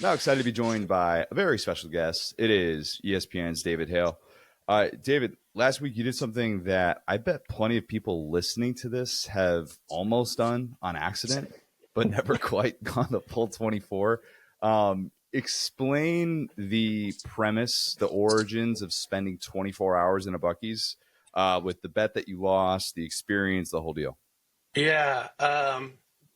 Now excited to be joined by a very special guest. It is ESPN's David Hale. David, last week you did something that I bet plenty of people listening to this have almost done on accident, but never quite gone the full 24. Explain the premise, the origins of spending 24 hours in a Bucky's with the bet that you lost, the experience, the whole deal. Yeah,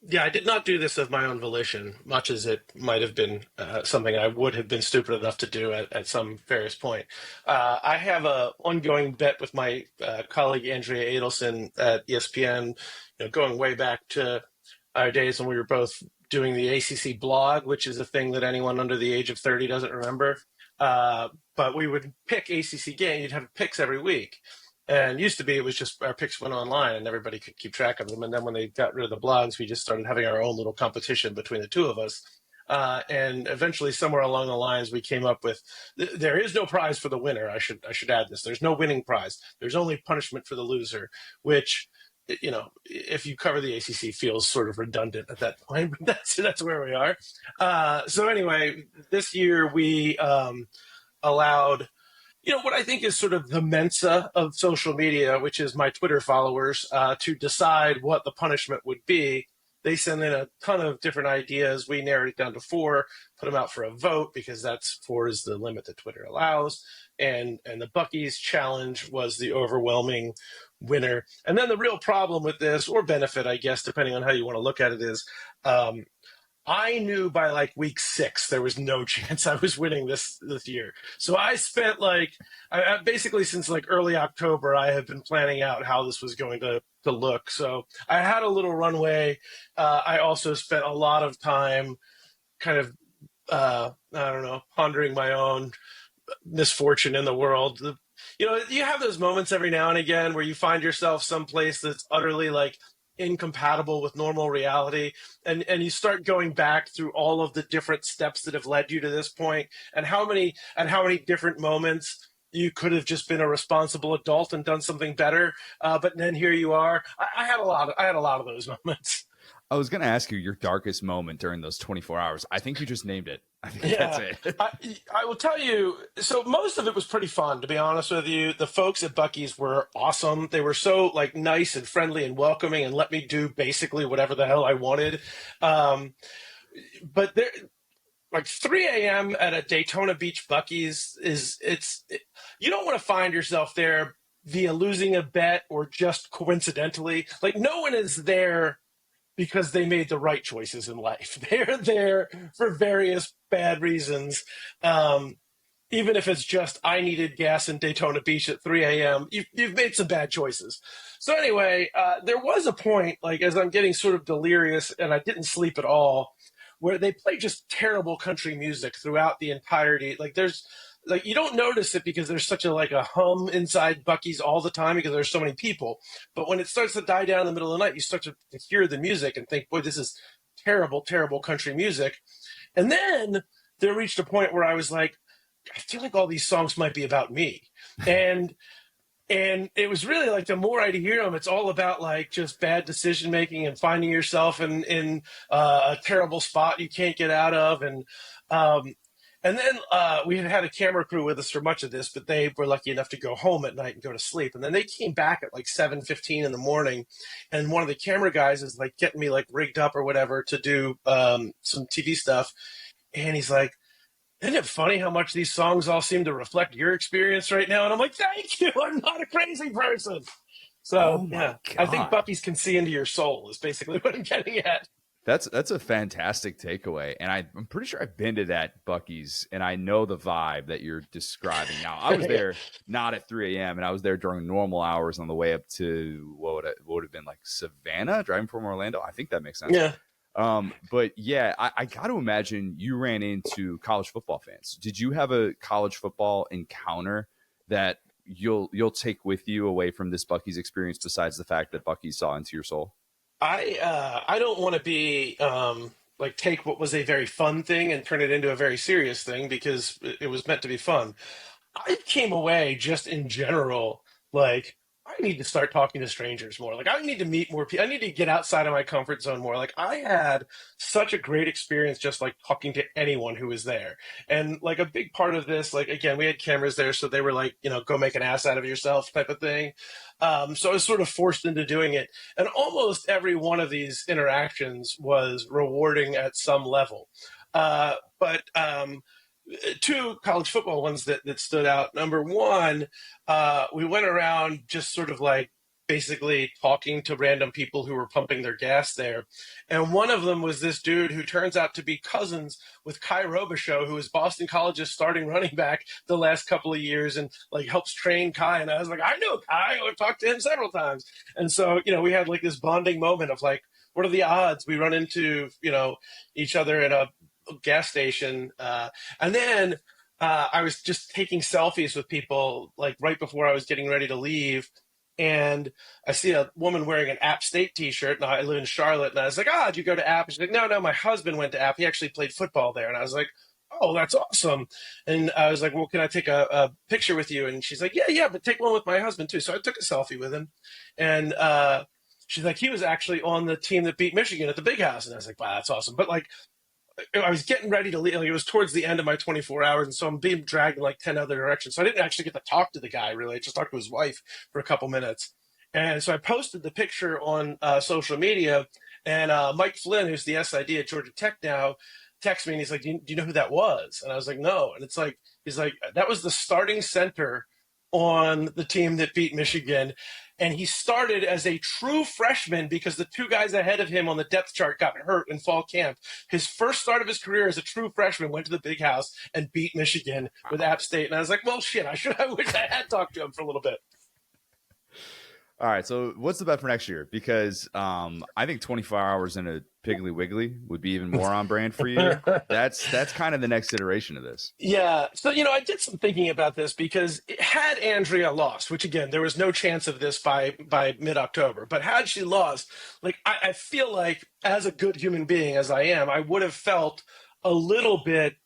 yeah, I did not do this of my own volition, much as it might have been something I would have been stupid enough to do at some various point. I have a ongoing bet with my colleague Andrea Adelson at ESPN, going way back to our days when we were both doing the ACC blog, which is a thing that anyone under the age of 30 doesn't remember. But we would pick ACC game. You'd have picks every week. And used to be, it was just our picks went online and everybody could keep track of them. And then when they got rid of the blogs, we just started having our own little competition between the two of us. And eventually, somewhere along the lines, we came up with there is no prize for the winner. I should add this. There's no winning prize. There's only punishment for the loser, which, if you cover the ACC, feels sort of redundant at that point. But that's where we are. So anyway, this year we allowed what I think is sort of the Mensa of social media, which is my Twitter followers, to decide what the punishment would be. They send in a ton of different ideas. We narrowed it down to 4, put them out for a vote because that's 4 is the limit that Twitter allows. And the Bucky's challenge was the overwhelming winner. And then the real problem with this, or benefit, I guess, depending on how you want to look at it, is I knew by like week 6 there was no chance I was winning this year. So I spent I basically since like early October I have been planning out how this was going to look. So I had a little runway. I also spent a lot of time kind of I don't know, pondering my own misfortune in the world. You have those moments every now and again where you find yourself someplace that's utterly like incompatible with normal reality, and you start going back through all of the different steps that have led you to this point, and how many different moments you could have just been a responsible adult and done something better, but then here you are. I had a lot of those moments. I was going to ask you your darkest moment during those 24 hours. I think you just named it. I think that's Yeah, it. I will tell you. So most of it was pretty fun, to be honest with you. The folks at Bucky's were awesome. They were so like nice and friendly and welcoming, and let me do basically whatever the hell I wanted. Um, but there, like 3 a.m. at a Daytona Beach Bucky's you don't want to find yourself there via losing a bet or just coincidentally. Like no one is there because they made the right choices in life. They're there for various bad reasons. Even if it's just, I needed gas in Daytona Beach at 3 a.m., you've made some bad choices. So anyway, there was a point, like as I'm getting sort of delirious and I didn't sleep at all, where they play just terrible country music throughout the entirety. Like there's, like you don't notice it because there's such a hum inside Bucky's all the time because there's so many people. But when it starts to die down in the middle of the night, you start to hear the music and think, boy, this is terrible, terrible country music. And then there reached a point where I was like, I feel like all these songs might be about me. And and it was really like the more I hear them, it's all about like just bad decision making and finding yourself in a terrible spot you can't get out of. Um, and then we had a camera crew with us for much of this, but they were lucky enough to go home at night and go to sleep. And then they came back at like 7:15 in the morning, and one of the camera guys is like getting me like rigged up or whatever to do some TV stuff, and he's like, "Isn't it funny how much these songs all seem to reflect your experience right now?" And I'm like, "Thank you. I'm not a crazy person." Oh So my yeah, I think God. Bucky's can see into your soul is basically what I'm getting at. That's a fantastic takeaway. And I'm pretty sure I've been to that Bucky's and I know the vibe that you're describing. Now, I was there not at 3 a.m. and I was there during normal hours on the way up to what would have been like Savannah, driving from Orlando. I think that makes sense. Yeah. But yeah, I got to imagine you ran into college football fans. Did you have a college football encounter that you'll take with you away from this Bucky's experience besides the fact that Bucky saw into your soul? I don't want to be like take what was a very fun thing and turn it into a very serious thing because it was meant to be fun. I came away just in general like I need to start talking to strangers more. Like, I need to meet more people. I need to get outside of my comfort zone more. Like, I had such a great experience just like talking to anyone who was there. And like a big part of this, like, again, we had cameras there, so they were like, go make an ass out of yourself type of thing. So I was sort of forced into doing it. And almost every one of these interactions was rewarding at some level. But two college football ones that stood out. Number one, we went around just sort of like basically talking to random people who were pumping their gas there. And one of them was this dude who turns out to be cousins with Kai Robichaux, who is Boston College's starting running back the last couple of years and like helps train Kai. And I was like, I know Kai. I've talked to him several times. And so, we had like this bonding moment of like, what are the odds we run into, each other at a gas station? And then I was just taking selfies with people like right before I was getting ready to leave. And I see a woman wearing an App State T-shirt, and I live in Charlotte. And I was like, did you go to App? And she's like, no, my husband went to App. He actually played football there. And I was like, oh, that's awesome. And I was like, well, can I take a picture with you? And she's like, yeah, but take one with my husband too. So I took a selfie with him. And she's like, he was actually on the team that beat Michigan at the Big House. And I was like, wow, that's awesome. But like, I was getting ready to leave. Like, it was towards the end of my 24 hours. And so I'm being dragged in like 10 other directions. So I didn't actually get to talk to the guy, really. I just talked to his wife for a couple minutes. And so I posted the picture on social media. And Mike Flynn, who's the SID at Georgia Tech now, texted me and he's like, do you know who that was? And I was like, no. And it's like, he's like, that was the starting center on the team that beat Michigan. And he started as a true freshman because the two guys ahead of him on the depth chart got hurt in fall camp. His first start of his career as a true freshman went to the Big House and beat Michigan with App State. And I was like, well, shit, I wish I had talked to him for a little bit. All right, so what's the bet for next year? Because I think 24 hours in a Piggly Wiggly would be even more on brand for you. That's kind of the next iteration of this. Yeah. So, I did some thinking about this because had Andrea lost, which again, there was no chance of this by mid-October, but had she lost, like I feel like as a good human being as I am, I would have felt a little bit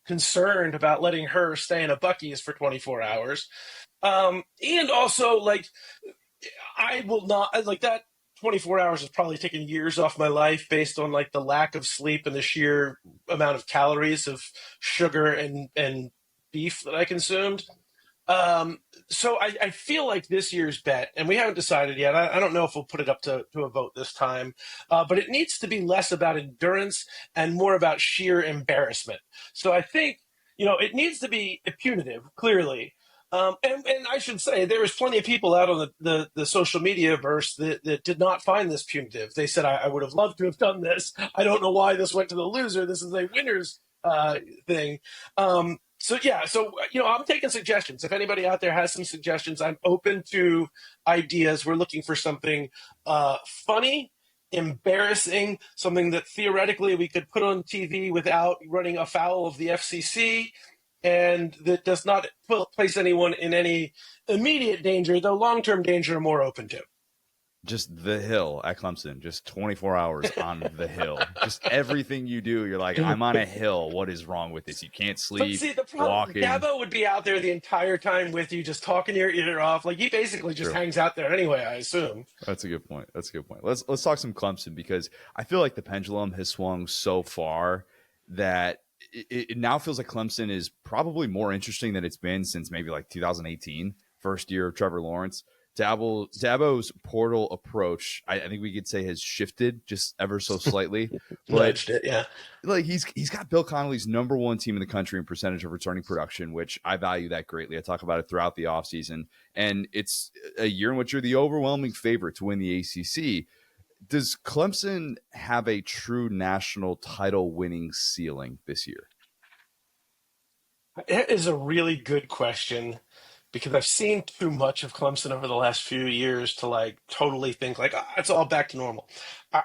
concerned about letting her stay in a Buc-ee's for 24 hours. And also like, I will not like that 24 hours has probably taken years off my life based on like the lack of sleep and the sheer amount of calories of sugar and beef that I consumed. So I feel like this year's bet, and we haven't decided yet. I don't know if we'll put it up to a vote this time, but it needs to be less about endurance and more about sheer embarrassment. So I think, it needs to be punitive, clearly. And I should say there was plenty of people out on the social media verse that did not find this punitive. They said, I would have loved to have done this. I don't know why this went to the loser. This is a winner's thing. So I'm taking suggestions. If anybody out there has some suggestions, I'm open to ideas. We're looking for something funny, embarrassing, something that theoretically we could put on TV without running afoul of the FCC, and that does not place anyone in any immediate danger, though long-term danger I'm more open to. Just the hill at Clemson, just 24 hours on the hill. Just everything you do, you're like, I'm on a hill. What is wrong with this? You can't sleep. But see, the problem, walking. Dabo would be out there the entire time with you, just talking your ear off. Like, he basically just hangs out there anyway, I assume. That's a good point. Let's talk some Clemson, because I feel like the pendulum has swung so far that it now feels like Clemson is probably more interesting than it's been since maybe like 2018, first year of Trevor Lawrence. Dabo's portal approach, I think we could say, has shifted just ever so slightly. But yeah. Like he's got Bill Connolly's number one team in the country in percentage of returning production, which I value that greatly. I talk about it throughout the offseason. And it's a year in which you're the overwhelming favorite to win the ACC. Does Clemson have a true national title winning ceiling this year? It is a really good question, because I've seen too much of Clemson over the last few years to like totally think like, it's all back to normal.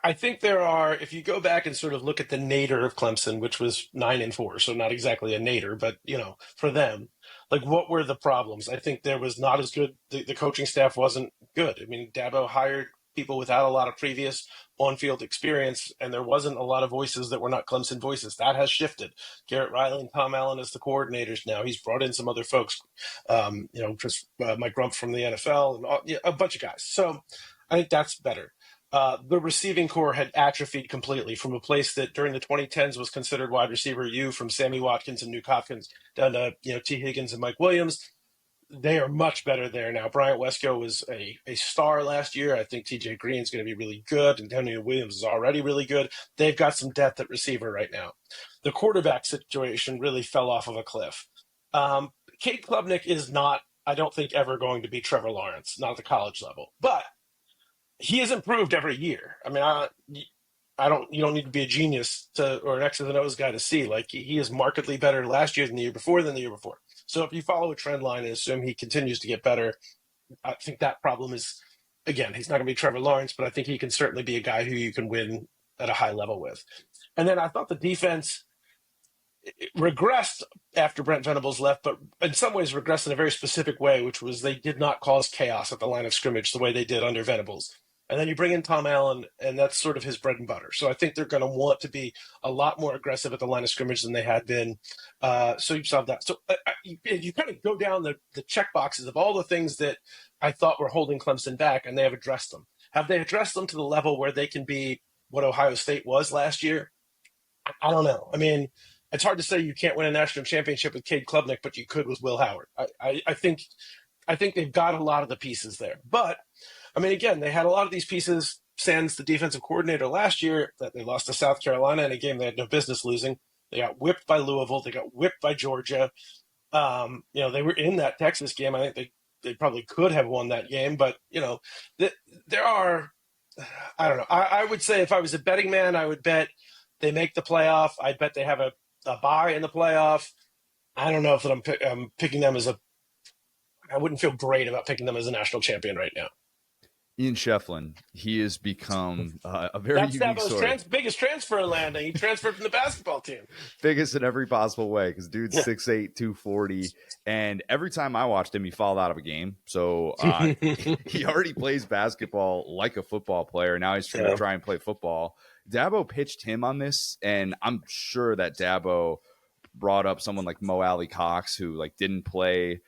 I think there are, if you go back and sort of look at the nadir of Clemson, which was 9-4, so not exactly a nadir, but for them, like, what were the problems? I think there was not as good. The coaching staff wasn't good. I mean, Dabo hired people without a lot of previous on-field experience, and there wasn't a lot of voices that were not Clemson voices. That has shifted. Garrett Riley and Tom Allen as the coordinators now. He's brought in some other folks, Chris, Mike Rump from the NFL, and a bunch of guys. So I think that's better. The receiving core had atrophied completely from a place that during the 2010s was considered wide receiver U, from Sammy Watkins and Nuke Hopkins down to T. Higgins and Mike Williams. They are much better there now. Bryant Wesco was a star last year. I think TJ Green is going to be really good. Antonio Williams is already really good. They've got some depth at receiver right now. The quarterback situation really fell off of a cliff. Cade Klubnik is not, I don't think, ever going to be Trevor Lawrence, not at the college level. But he has improved every year. I mean, you don't need to be a genius or an X's and O's guy to see. Like, he is markedly better last year than the year before than the year before. So if you follow a trend line and assume he continues to get better, I think that problem is, again, he's not going to be Trevor Lawrence, but I think he can certainly be a guy who you can win at a high level with. And then I thought the defense regressed after Brent Venables left, but in some ways regressed in a very specific way, which was they did not cause chaos at the line of scrimmage the way they did under Venables. And then you bring in Tom Allen, and that's sort of his bread and butter. So I think they're going to want to be a lot more aggressive at the line of scrimmage than they had been. So you solve that. So you kind of go down the check boxes of all the things that I thought were holding Clemson back, and they have addressed them. Have they addressed them to the level where they can be what Ohio State was last year? I don't know. I mean, it's hard to say you can't win a national championship with Cade Klubnik, but you could with Will Howard. I think they've got a lot of the pieces there. But, I mean, again, they had a lot of these pieces sans the defensive coordinator last year that they lost to South Carolina in a game they had no business losing. They got whipped by Louisville. They got whipped by Georgia. They were in that Texas game. I think they probably could have won that game. But, there are – I don't know. I would say if I was a betting man, I would bet they make the playoff. I'd bet they have a bye in the playoff. I don't know if I'm picking them as I wouldn't feel great about picking them as a national champion right now. Ian Shefflin, he has become a very unique story. Biggest transfer in landing. He transferred from the basketball team. Biggest in every possible way, because dude's 6'8", 240. And every time I watched him, he fouled out of a game. So he already plays basketball like a football player. Now he's trying to try and play football. Dabo pitched him on this, and I'm sure that Dabo brought up someone like Mo Alley Cox, who didn't play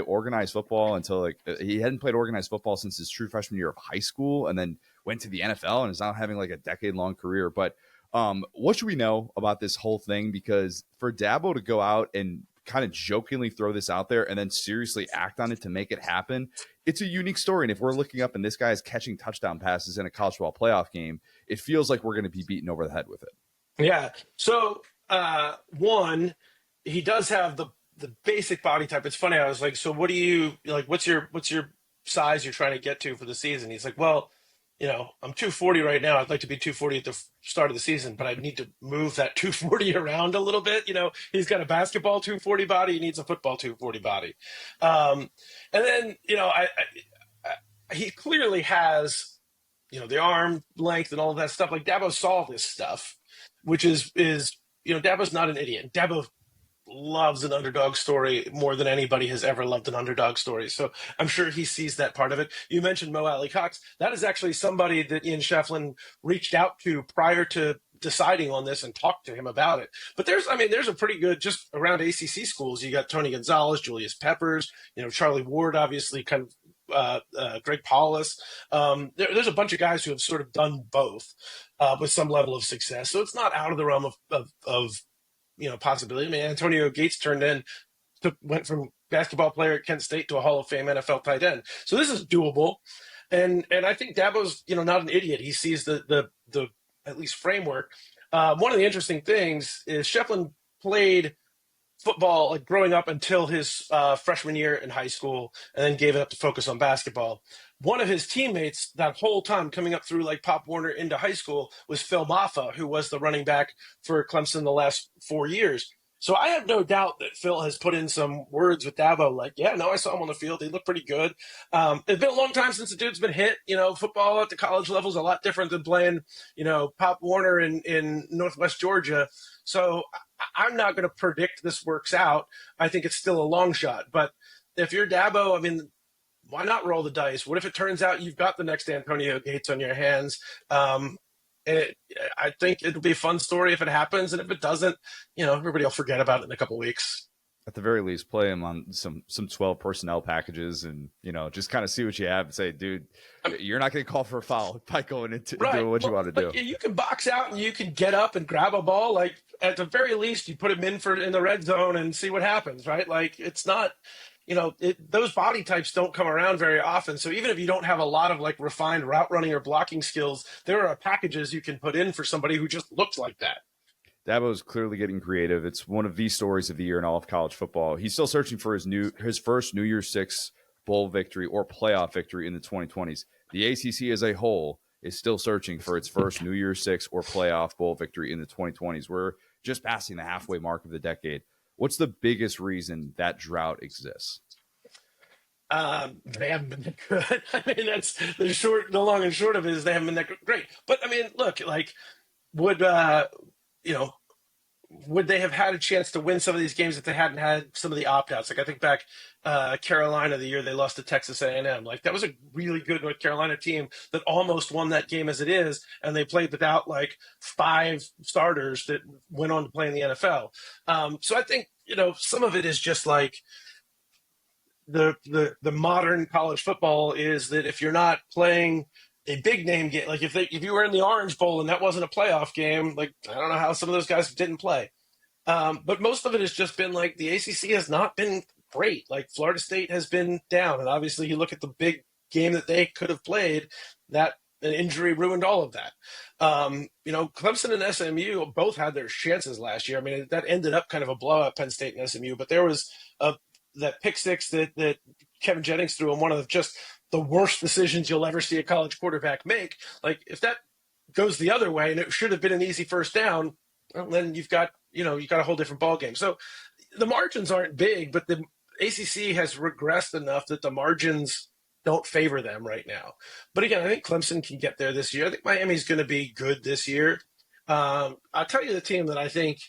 organized football until he hadn't played organized football since his true freshman year of high school, and then went to the NFL and is now having a decade-long career. But what should we know about this whole thing? Because for Dabo to go out and kind of jokingly throw this out there and then seriously act on it to make it happen, it's a unique story. And if we're looking up and this guy is catching touchdown passes in a college football playoff game, it feels like we're going to be beaten over the head with it. Yeah. So one, he does have the basic body type. It's funny. I was like, so what do you what's your size you're trying to get to for the season? He's like, well, I'm 240 right now. I'd like to be 240 at the start of the season, but I need to move that 240 around a little bit. He's got a basketball 240 body. He needs a football 240 body. And then, he clearly has, the arm length and all of that stuff. Like, Dabo saw this stuff, which is Dabo's not an idiot. Dabo loves an underdog story more than anybody has ever loved an underdog story. So I'm sure he sees that part of it. You mentioned Mo Alley Cox. That is actually somebody that Ian Shefflin reached out to prior to deciding on this and talked to him about it. But there's a pretty good, just around ACC schools. You got Tony Gonzalez, Julius Peppers, Charlie Ward, obviously, kind of Greg Paulus. There's a bunch of guys who have sort of done both with some level of success. So it's not out of the realm of possibility. I mean, Antonio Gates went from basketball player at Kent State to a Hall of Fame NFL tight end. So this is doable. And I think Dabo's, not an idiot. He sees the at least framework. One of the interesting things is Shefflin played football growing up until his freshman year in high school, and then gave it up to focus on basketball. One of his teammates that whole time coming up through Pop Warner into high school was Phil Maffa, who was the running back for Clemson the last 4 years. So I have no doubt that Phil has put in some words with Dabo, I saw him on the field. He looked pretty good. It's been a long time since the dude's been hit. Football at the college level is a lot different than playing, Pop Warner in Northwest Georgia. So I'm not going to predict this works out. I think it's still a long shot. But if you're Dabo, why not roll the dice? What if it turns out you've got the next Antonio Gates on your hands? Um, I think it'll be a fun story if it happens, and if it doesn't, everybody will forget about it in a couple weeks. At the very least, play him on some 12 personnel packages, and just kind of see what you have and say, dude, you're not going to call for a foul by going into Right. doing what you want to do. You can box out and you can get up and grab a ball. Like at the very least, you put him in the red zone and see what happens. Right. Like it's not, those body types don't come around very often. So even if you don't have a lot of like refined route running or blocking skills, there are packages you can put in for somebody who just looks like that. Dabo's clearly getting creative. It's one of the stories of the year in all of college football. He's still searching for his first New Year's Six bowl victory or playoff victory in the 2020s. The ACC as a whole is still searching for its first New Year's Six or playoff bowl victory in the 2020s. We're just passing the halfway mark of the decade. What's the biggest reason that drought exists? They haven't been that good. I mean, that's the long and short of it is they haven't been that great. But I mean, look, like would would they have had a chance to win some of these games if they hadn't had some of the opt-outs? Like I think back Carolina, the year they lost to Texas A&M. Like that was a really good North Carolina team that almost won that game as it is, and they played without like 5 starters that went on to play in the NFL. So I think some of it is just like the modern college football is that if you're not playing a big name game, like if you were in the Orange Bowl and that wasn't a playoff game, like I don't know how some of those guys didn't play. But most of it has just been like the ACC has not been great. Like Florida State has been down, and obviously you look at the big game that they could have played, that an injury ruined all of that. Clemson and SMU both had their chances last year. I mean, that ended up kind of a blowout, Penn State and SMU, but there was that pick six that Kevin Jennings threw, and one of just the worst decisions you'll ever see a college quarterback make. Like if that goes the other way and it should have been an easy first down, well, then you've got a whole different ball game. So the margins aren't big, but the ACC has regressed enough that the margins don't favor them right now. But again, I think Clemson can get there this year. I think Miami's going to be good this year. I'll tell you the team that I think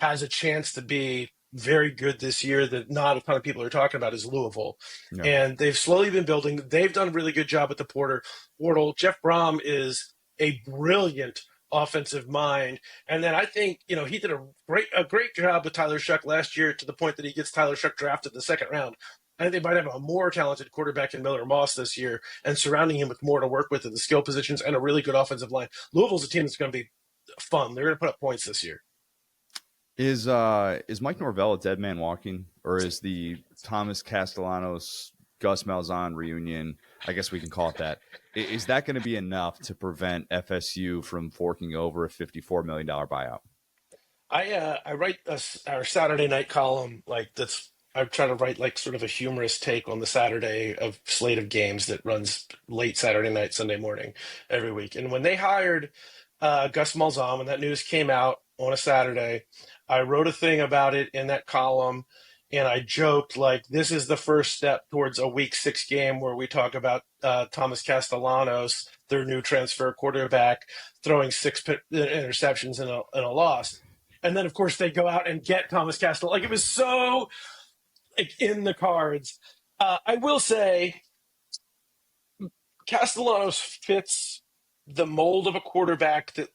has a chance to be very good this year that not a ton of people are talking about is Louisville. No. And they've slowly been building. They've done a really good job at the portal. Jeff Brom is a brilliant offensive mind. And then I think, he did a great job with Tyler Shuck last year to the point that he gets Tyler Shuck drafted in the second round. I think they might have a more talented quarterback in Miller Moss this year and surrounding him with more to work with in the skill positions and a really good offensive line. Louisville's a team that's going to be fun. They're going to put up points this year. Is Mike Norvell a dead man walking, or is the Thomas Castellanos Gus Malzahn reunion, I guess we can call it that, is that going to be enough to prevent FSU from forking over a $54 million buyout? I write our Saturday night column I try to write like sort of a humorous take on the Saturday of slate of games that runs late Saturday night, Sunday morning every week. And when they hired Gus Malzahn, when that news came out on a Saturday, I wrote a thing about it in that column, and I joked like this is the first step towards a Week 6 game where we talk about Thomas Castellanos, their new transfer quarterback, throwing 6 interceptions in a loss. And then, of course, they go out and get Thomas Castellanos. Like, it was so in the cards. I will say Castellanos fits the mold of a quarterback that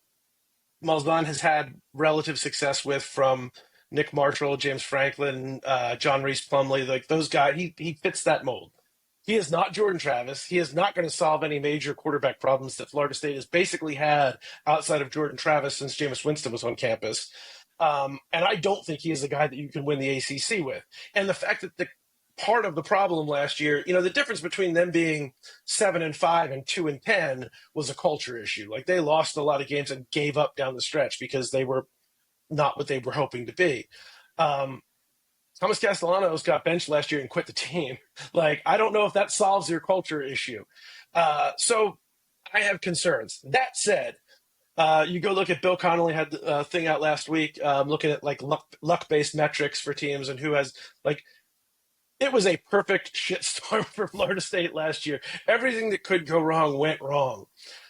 Malzahn has had relative success with, from Nick Marshall, James Franklin, John Reese Plumlee, like those guys. He fits that mold. He is not Jordan Travis. He is not going to solve any major quarterback problems that Florida State has basically had outside of Jordan Travis since Jameis Winston was on campus. And I don't think he is the guy that you can win the ACC with. And the fact that the part of the problem last year, the difference between them being 7-5 and 2-10 was a culture issue. Like they lost a lot of games and gave up down the stretch because they were not what they were hoping to be. Thomas Castellanos got benched last year and quit the team. Like, I don't know if that solves your culture issue. So I have concerns. That said, you go look at Bill Connolly had a thing out last week looking at like luck-based metrics for teams and who has like, it was a perfect shitstorm for Florida State last year. Everything that could go wrong went wrong.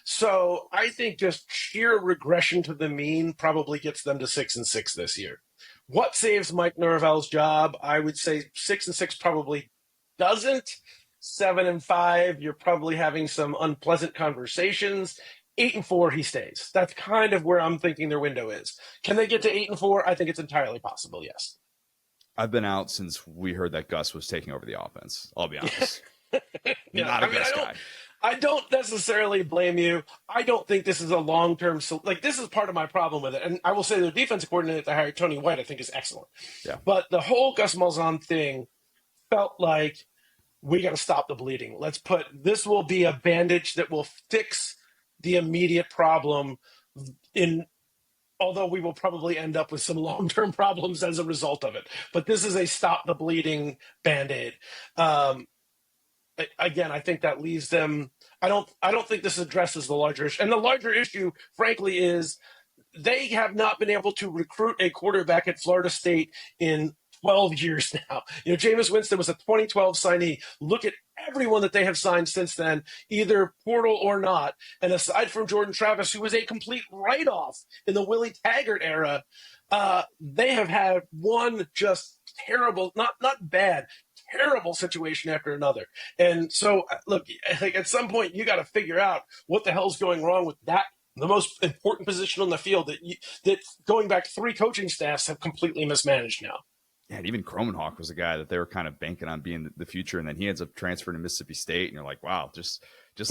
So I think just sheer regression to the mean probably gets them to 6-6 this year. What saves Mike Norvell's job? I would say 6-6 probably doesn't. 7-5, you're probably having some unpleasant conversations. 8-4, he stays. That's kind of where I'm thinking their window is. Can they get to 8-4? I think it's entirely possible. Yes. I've been out since we heard that Gus was taking over the offense. I'll be honest. Yeah, Not a I mean, Gus guy. I don't necessarily blame you. I don't think this is a long-term. Like, this is part of my problem with it. And I will say the defensive coordinator that hired Tony White, I think, is excellent. Yeah. But the whole Gus Malzahn thing felt like we got to stop the bleeding. This will be a bandage that will fix the immediate problem in although we will probably end up with some long-term problems as a result of it. But this is a stop the bleeding Band-Aid. Again, I think that leaves them. I don't think this addresses the larger issue. And the larger issue, frankly, is they have not been able to recruit a quarterback at Florida State in 12 years now. Jameis Winston was a 2012 signee. Look at everyone that they have signed since then, either portal or not. And aside from Jordan Travis, who was a complete write-off in the Willie Taggart era, they have had one just terrible, not bad, terrible situation after another. And so, look, like at some point, you got to figure out what the hell's going wrong with that. The most important position on the field that going back 3 coaching staffs have completely mismanaged now. Yeah, and even Kromenhawk was a guy that they were kind of banking on being the future, and then he ends up transferring to Mississippi State, and you're like, wow, just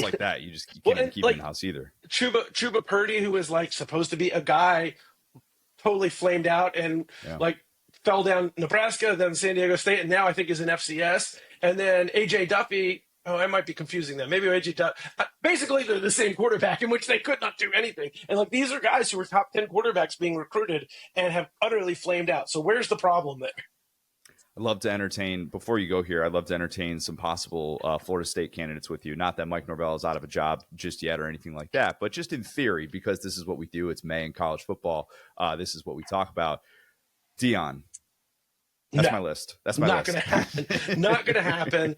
like that, you can't even keep him in house either. Chuba Purdy, who was like supposed to be a guy, totally flamed out and fell down Nebraska, then San Diego State, and now I think is in FCS. And then AJ Duffy. Oh, I might be confusing them. Maybe AJ Duffy. Basically, they're the same quarterback in which they could not do anything. And these are guys who were top 10 quarterbacks being recruited and have utterly flamed out. So where's the problem there? I'd love to entertain, before you go here, I'd love to entertain some possible Florida State candidates with you. Not that Mike Norvell is out of a job just yet or anything like that, but just in theory, because this is what we do. It's May in college football. This is what we talk about. Deion. That's my list. That's my not list. Not going to happen. Not going to happen.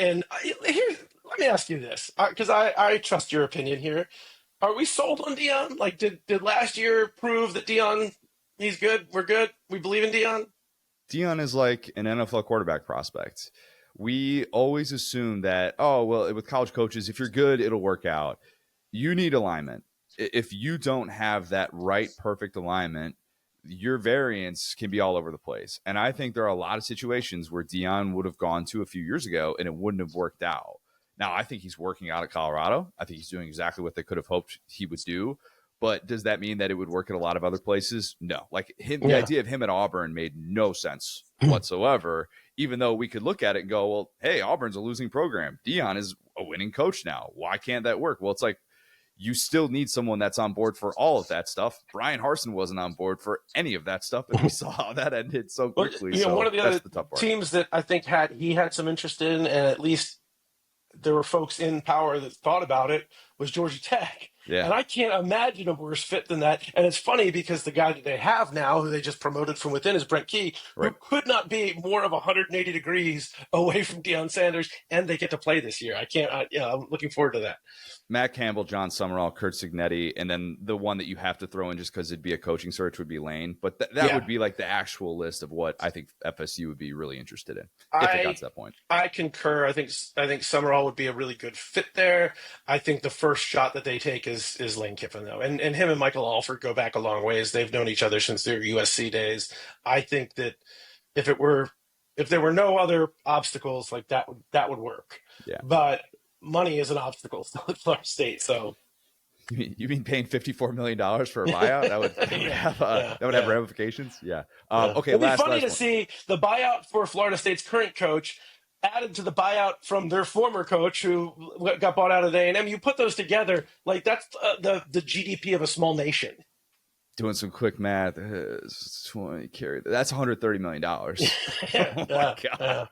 And here, let me ask you this, because I trust your opinion here. Are we sold on Deion? Like, did last year prove that Deion, he's good? We're good? We believe in Deion? Deion is like an NFL quarterback prospect. We always assume that, with college coaches, if you're good, it'll work out. You need alignment. If you don't have that right, perfect alignment, your variance can be all over the place. And I think there are a lot of situations where Deion would have gone to a few years ago and it wouldn't have worked out. Now, I think he's working out at Colorado. I think he's doing exactly what they could have hoped he would do. But does that mean that it would work at a lot of other places? No. The idea of him at Auburn made no sense whatsoever, even though we could look at it and go, well, hey, Auburn's a losing program. Deion is a winning coach now. Why can't that work? Well, it's like, you still need someone that's on board for all of that stuff. Brian Harsin wasn't on board for any of that stuff, and we saw how that ended so quickly. One of the other teams that I think he had some interest in, and at least there were folks in power that thought about it, was Georgia Tech. Yeah. And I can't imagine a worse fit than that. And it's funny because the guy that they have now, who they just promoted from within, is Brent Key, who could not be more of 180 degrees away from Deion Sanders, and they get to play this year. I'm looking forward to that. Matt Campbell, John Summerall, Kurt Signetti, and then the one that you have to throw in just because it'd be a coaching search would be Lane. But that would be like the actual list of what I think FSU would be really interested in if it got to that point. I concur. I think Summerall would be a really good fit there. I think the first shot that they take is Lane Kiffin, though. And him and Michael Alford go back a long ways. They've known each other since their USC days. I think that if there were no other obstacles, like that would work. Yeah. But money is an obstacle still at Florida State. So you mean paying $54 million for a buyout? That would have ramifications. Yeah. Okay. It'd be funny to see the buyout for Florida State's current coach added to the buyout from their former coach who got bought out of A&M. You put those together, like that's the GDP of a small nation. Doing some quick math, 20 carry. That's $130 million. Oh my God.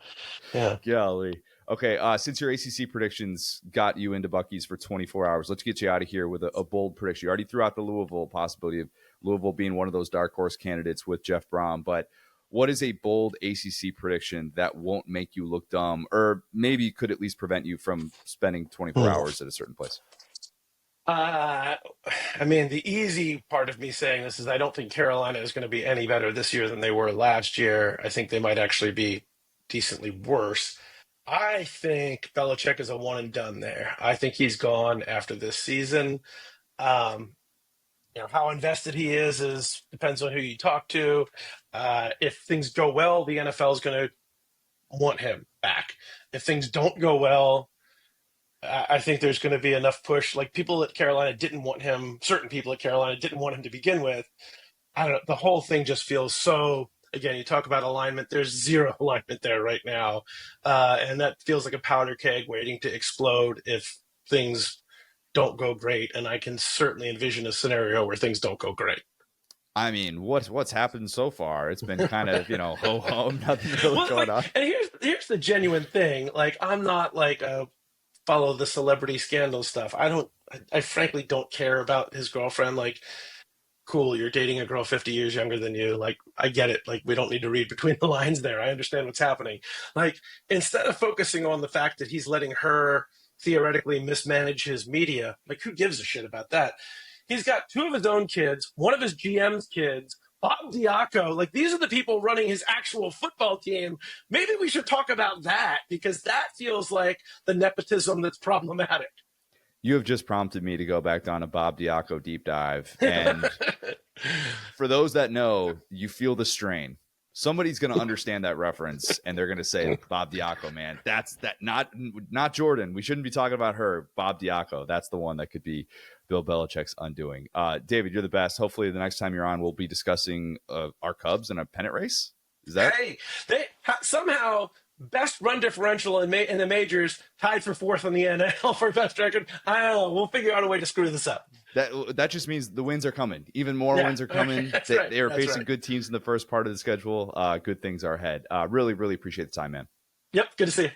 Yeah. Golly. Okay, since your ACC predictions got you into Buc-ee's for 24 hours, let's get you out of here with a bold prediction. You already threw out the Louisville possibility of Louisville being one of those dark horse candidates with Jeff Brom, but what is a bold ACC prediction that won't make you look dumb or maybe could at least prevent you from spending 24 hours at a certain place? I mean, the easy part of me saying this is I don't think Carolina is going to be any better this year than they were last year. I think they might actually be decently worse. I think Belichick is a one and done there. I think he's gone after this season. Um, how invested he is depends on who you talk to. If things go well, the NFL is going to want him back. If things don't go well, I think there's going to be enough push. Like people at Carolina didn't want him. Certain people at Carolina didn't want him to begin with. I don't know. The whole thing just feels so. Again, you talk about alignment. There's zero alignment there right now, and that feels like a powder keg waiting to explode if things don't go great. And I can certainly envision a scenario where things don't go great. I mean, what's happened so far? It's been kind of, ho ho, nothing really Well, going on. and here's the genuine thing. Like, I'm not like a follow the celebrity scandal stuff. I frankly don't care about his girlfriend. Like, cool, you're dating a girl 50 years younger than you. Like, I get it. Like, we don't need to read between the lines there. I understand what's happening. Like, instead of focusing on the fact that he's letting her theoretically mismanage his media, like, who gives a shit about that? He's got two of his own kids, one of his GM's kids, Bob Diaco. Like, these are the people running his actual football team. Maybe we should talk about that because that feels like the nepotism that's problematic. You have just prompted me to go back down a Bob Diaco deep dive. And for those that know, you feel the strain. Somebody's going to understand that reference, and they're going to say, Bob Diaco, man, that's that. Not Jordan. We shouldn't be talking about her. Bob Diaco. That's the one that could be Bill Belichick's undoing. David, you're the best. Hopefully the next time you're on, we'll be discussing our Cubs in a pennant race. Is that? Hey, they somehow best run differential in the majors, tied for fourth in the NL for best record. I don't know. We'll figure out a way to screw this up. That just means the wins are coming. Even more wins are coming. They are facing good teams in the first part of the schedule. Good things are ahead. Really, really appreciate the time, man. Yep. Good to see you.